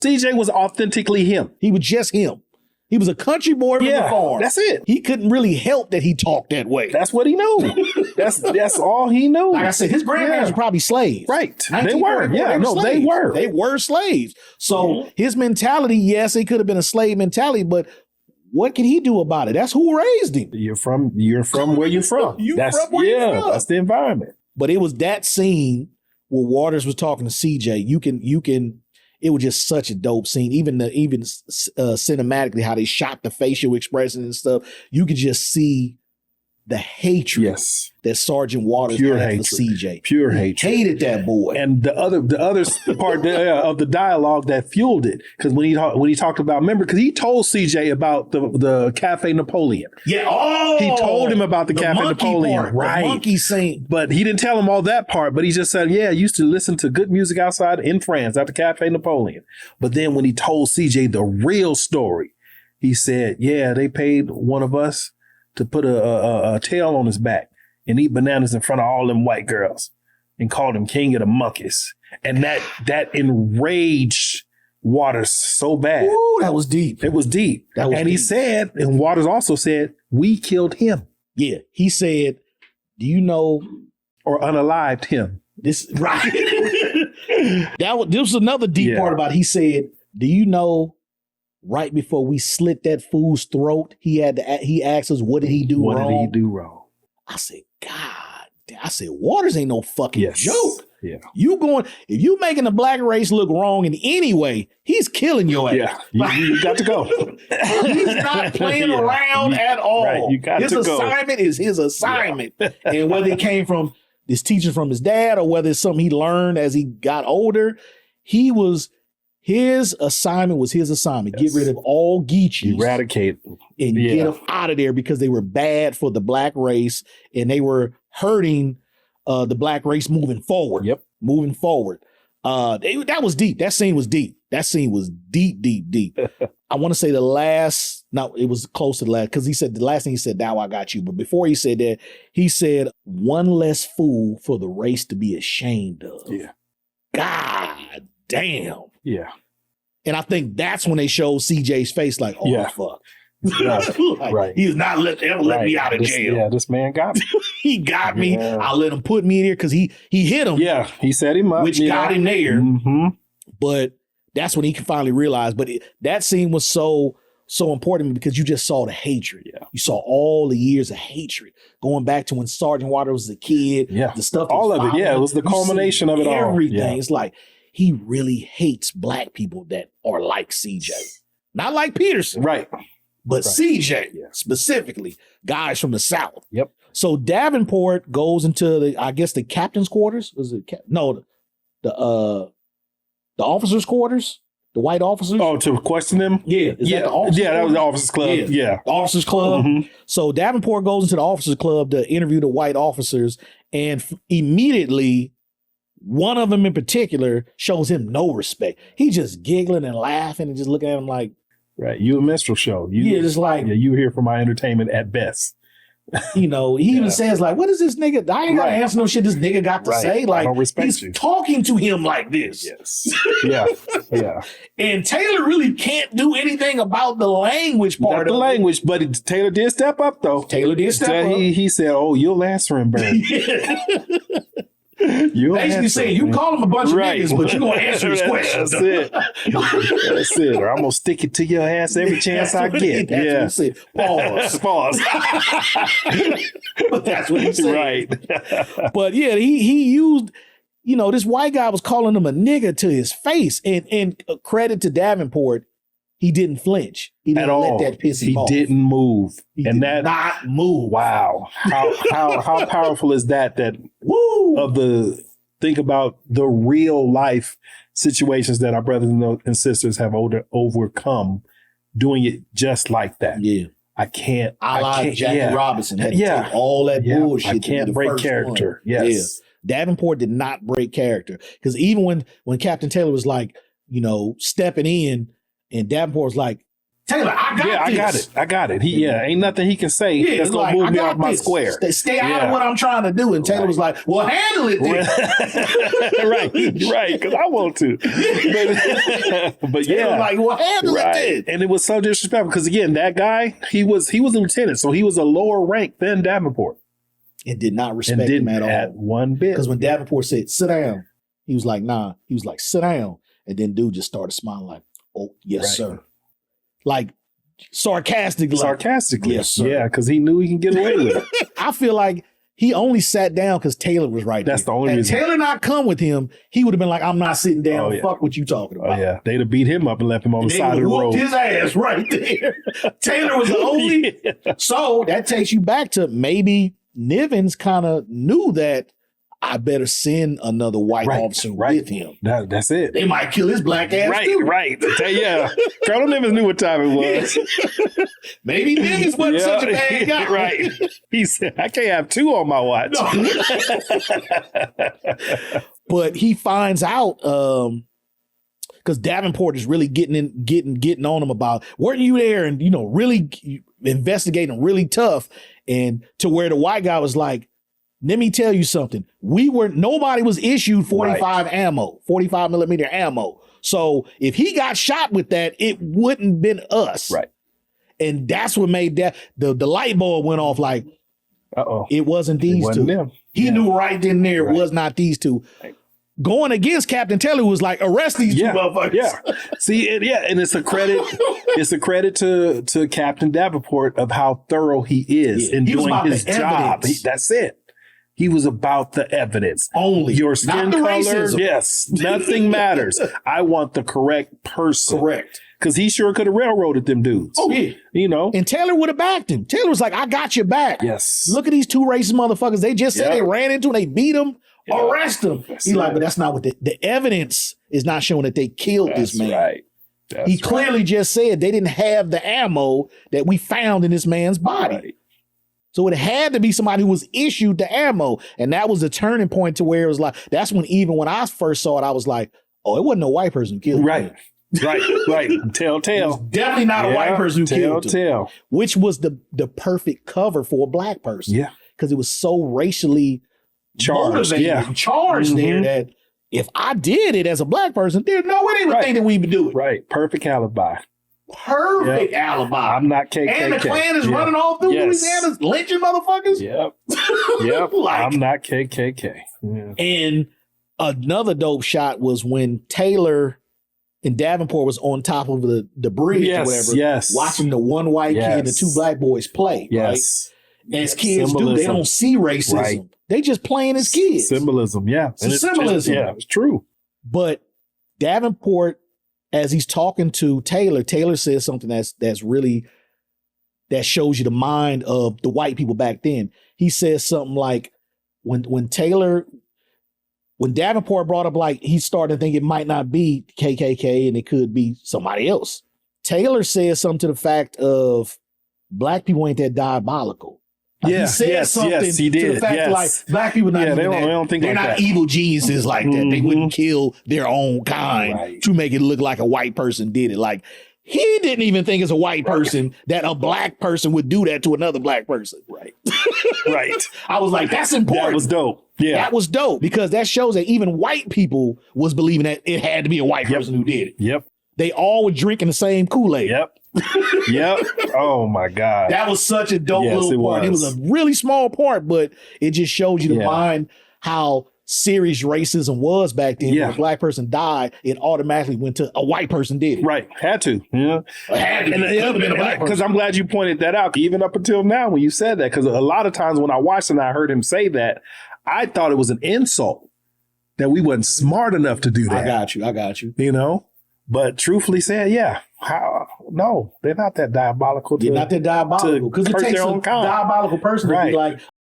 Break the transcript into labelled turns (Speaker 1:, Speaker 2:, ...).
Speaker 1: CJ was authentically him.
Speaker 2: He was just him. He was a country boy from the farm.
Speaker 1: That's it.
Speaker 2: He couldn't really help that he talked that way.
Speaker 1: That's what he knew. That's all he knew.
Speaker 2: Like I said, his grandparents were probably slaves.
Speaker 1: Right. They were. Yeah, they were.
Speaker 2: They were slaves. So his mentality, yes, it could have been a slave mentality, but what can he do about it? That's who raised him.
Speaker 1: You're from where you're from. That's the environment.
Speaker 2: But it was that scene where Waters was talking to CJ. You can. It was just such a dope scene. Even cinematically, how they shot the facial expressions and stuff. You could just see the hatred that Sergeant Waters had for CJ.
Speaker 1: Pure hatred.
Speaker 2: Hated that boy.
Speaker 1: And the other part of the dialogue that fueled it, because when he talked about, remember, because he told CJ about the Cafe Napoleon.
Speaker 2: Yeah. Oh,
Speaker 1: he told him about the Cafe Napoleon.
Speaker 2: Part,
Speaker 1: right.
Speaker 2: The monkey scene.
Speaker 1: But he didn't tell him all that part. But he just said, I used to listen to good music outside in France at the Cafe Napoleon. But then when he told CJ the real story, he said, they paid one of us to put a tail on his back and eat bananas in front of all them white girls and called him king of the monkeys. And that enraged Waters so bad.
Speaker 2: Ooh, that was deep.
Speaker 1: It was deep. He said, and Waters also said, we killed him.
Speaker 2: Yeah. He said, do you know?
Speaker 1: Or unalived him.
Speaker 2: This right. This was another deep part about it. He said, do you know? Right before we slit that fool's throat, he asked us, what did he do wrong?
Speaker 1: What did he do wrong?
Speaker 2: I said, God. I said, Waters ain't no fucking joke.
Speaker 1: Yeah.
Speaker 2: If you making the black race look wrong in any way, he's killing your ass.
Speaker 1: Yeah. You got to go.
Speaker 2: He's not playing around at all.
Speaker 1: Right. You got
Speaker 2: his
Speaker 1: to go.
Speaker 2: assignment is his assignment. Yeah. And whether it came from this teaching from his dad or whether it's something he learned as he got older, his assignment was his assignment. Yes. Get rid of all Geechees.
Speaker 1: Eradicate.
Speaker 2: And get them out of there because they were bad for the black race and they were hurting the black race moving forward.
Speaker 1: Yep.
Speaker 2: Moving forward. That was deep. That scene was deep. That scene was deep, deep, deep. I want to say it was close to the last, because he said the last thing he said, now I got you. But before he said that, he said, one less fool for the race to be ashamed of.
Speaker 1: Yeah.
Speaker 2: God damn.
Speaker 1: Yeah.
Speaker 2: And I think that's when they showed CJ's face like, fuck.
Speaker 1: Yeah.
Speaker 2: Right. He's not let me out of jail.
Speaker 1: Yeah, this man got me.
Speaker 2: He got me. I let him put me in here because he hit him.
Speaker 1: Yeah, he set him up.
Speaker 2: Which got him there.
Speaker 1: Mm-hmm.
Speaker 2: But that's when he finally realized. But that scene was so important because you just saw the hatred.
Speaker 1: Yeah.
Speaker 2: You saw all the years of hatred going back to when Sergeant Waters was a kid.
Speaker 1: Yeah.
Speaker 2: The stuff.
Speaker 1: All of it. Yeah, it was the culmination of it all.
Speaker 2: Everything.
Speaker 1: Yeah.
Speaker 2: It's like he really hates black people that are like CJ. Not like Peterson.
Speaker 1: Right.
Speaker 2: But CJ specifically, guys from the South.
Speaker 1: Yep.
Speaker 2: So Davenport goes into the captain's quarters. Was it the officers' quarters? The white officers?
Speaker 1: Oh, to question them?
Speaker 2: Yeah. Is that the officers?
Speaker 1: Yeah, that was the officers' club. Yeah.
Speaker 2: The officers' club.
Speaker 1: Mm-hmm.
Speaker 2: So Davenport goes into the officers' club to interview the white officers, and immediately one of them in particular shows him no respect. He's just giggling and laughing and just looking at him like,
Speaker 1: right, you a minstrel show.
Speaker 2: Just like,
Speaker 1: you here for my entertainment at best.
Speaker 2: He even says like, what is this nigga? I ain't gotta answer no shit this nigga got to say. Like,
Speaker 1: I don't respect
Speaker 2: he's
Speaker 1: you.
Speaker 2: talking to him like this.
Speaker 1: Yes. Yeah. Yeah.
Speaker 2: And Taylor really can't do anything about the language part of
Speaker 1: language, but Taylor did step up though.
Speaker 2: Taylor did step up.
Speaker 1: He said, oh, you'll answer him, Bird.
Speaker 2: Basically saying you call him a bunch of niggas, but you're gonna answer his questions.
Speaker 1: That's it. That's it. Or I'm gonna stick it to your ass every chance I get.
Speaker 2: That's what he said. Pause. But that's what he said.
Speaker 1: Right.
Speaker 2: But yeah, he used, this white guy was calling him a nigga to his face. And credit to Davenport, he didn't flinch. He didn't let that piss him off.
Speaker 1: He didn't move.
Speaker 2: He did not move.
Speaker 1: Wow. How powerful is that? Think about the real life situations that our brothers and sisters have overcome doing it just like that.
Speaker 2: Yeah.
Speaker 1: I can't.
Speaker 2: Jackie Robinson had to take all that bullshit.
Speaker 1: I can't break character. One. Yes.
Speaker 2: Yeah. Davenport did not break character. Because even when Captain Taylor was like, stepping in, and Davenport was like, Taylor, I got this.
Speaker 1: I got it. Ain't nothing he can say that's going to move me off my square.
Speaker 2: Stay out of what I'm trying to do. And Taylor was like, well, handle it then.
Speaker 1: right, because I want to. But
Speaker 2: Taylor was like, well, handle it then.
Speaker 1: And it was so disrespectful because, again, that guy, he was a lieutenant, so he was a lower rank than Davenport.
Speaker 2: And did not respect him at all.
Speaker 1: One bit.
Speaker 2: Because when Davenport said, sit down, he was like, nah. He was like, sit down. And then dude just started smiling like, oh, yes, sir. Like, sarcastically.
Speaker 1: Yes, sir. Yeah, because he knew he can get away with it.
Speaker 2: I feel like he only sat down because Taylor was right there.
Speaker 1: That's the only reason.
Speaker 2: Had Taylor not come with him, he would have been like, I'm not sitting down. Fuck what you talking about.
Speaker 1: Oh, yeah. They'd have beat him up and left him on the side of the road.
Speaker 2: His ass right there. Taylor was the only. So that takes you back to maybe Nivens kind of knew that I better send another white officer with him.
Speaker 1: That's it.
Speaker 2: They might kill his black ass too.
Speaker 1: Right. Yeah. Colonel Nivens knew what time it was.
Speaker 2: Maybe Nivens wasn't such a bad guy.
Speaker 1: Right. He said, I can't have two on my watch.
Speaker 2: No. But he finds out because Davenport is really getting on him about, weren't you there? And, really investigating really tough. And to where the white guy was like, let me tell you something. Nobody was issued 45 millimeter ammo. So if he got shot with that, it wouldn't been us.
Speaker 1: Right.
Speaker 2: And that's what made that the light bulb went off like, it wasn't these two.
Speaker 1: Them.
Speaker 2: He knew right then and there it was not these two. Right. Going against Captain Taylor was like, arrest these two motherfuckers.
Speaker 1: Yeah. See, and it's a credit. It's a credit to Captain Davenport of how thorough he is in doing his job. That's it. He was about the evidence.
Speaker 2: Only.
Speaker 1: Your skin color.
Speaker 2: Racism.
Speaker 1: Yes. Nothing matters. I want the correct person.
Speaker 2: Correct.
Speaker 1: Because he sure could have railroaded them dudes.
Speaker 2: Oh, yeah.
Speaker 1: And
Speaker 2: Taylor would have backed him. Taylor was like, I got your back.
Speaker 1: Yes.
Speaker 2: Look at these two racist motherfuckers. They just said they ran into him. They beat him. Arrest him. He's like, but that's not what the evidence is not showing that they killed this man.
Speaker 1: Right.
Speaker 2: He clearly just said they didn't have the ammo that we found in this man's body. Right. So it had to be somebody who was issued the ammo. And that was the turning point to where it was like, that's when even when I first saw it, I was like, oh, it wasn't a white person who killed him.
Speaker 1: Right. Telltale.
Speaker 2: It was definitely not a white person who killed him. Which was the perfect cover for a black person.
Speaker 1: Yeah.
Speaker 2: Because it was so racially charged. Charged there that if I did it as a black person, there's no way they would think that we would do it.
Speaker 1: Right. Perfect alibi.
Speaker 2: Perfect alibi.
Speaker 1: I'm not KKK.
Speaker 2: And the Klan is running all through Louisiana, lynching motherfuckers.
Speaker 1: Yep. I'm not KKK. Yeah.
Speaker 2: And another dope shot was when Taylor and Davenport was on top of the bridge or whatever, watching the one white kid and the two black boys play. Right? As kids do, they don't see racism. Right. They just playing as kids.
Speaker 1: Symbolism, it's
Speaker 2: symbolism.
Speaker 1: It's true.
Speaker 2: But Davenport, as he's talking to Taylor, Taylor says something that's really, that shows you the mind of the white people back then. He says something like, when Davenport brought up, like, he started to think it might not be KKK and it could be somebody else. Taylor says something to the fact of black people ain't that diabolical. Like he said something
Speaker 1: he did.
Speaker 2: To the fact that, like, black people not
Speaker 1: they don't think
Speaker 2: they're
Speaker 1: like
Speaker 2: not
Speaker 1: that.
Speaker 2: Evil geniuses like that. They wouldn't kill their own kind to make it look like a white person did it. Like, he didn't even think as a white person that a black person would do that to another black person.
Speaker 1: Right.
Speaker 2: I was like, that's important.
Speaker 1: That was dope. Yeah.
Speaker 2: That was dope because that shows that even white people was believing that it had to be a white person who did it.
Speaker 1: Yep.
Speaker 2: They all were drinking the same Kool-Aid.
Speaker 1: Yep. Oh my God.
Speaker 2: That was such a dope little part. It was a really small part, but it just showed you the mind how serious racism was back then. When a black person died, it automatically went to a white person did it.
Speaker 1: Right. Had to. Yeah.
Speaker 2: Had to.
Speaker 1: Because I'm glad you pointed that out, even up until now when you said that. Because a lot of times when I watched and I heard him say that, I thought it was an insult that we wasn't smart enough to do that.
Speaker 2: I got you.
Speaker 1: But truthfully saying, no, they're not that diabolical.
Speaker 2: They're not that diabolical. Because it takes a diabolical person to be like,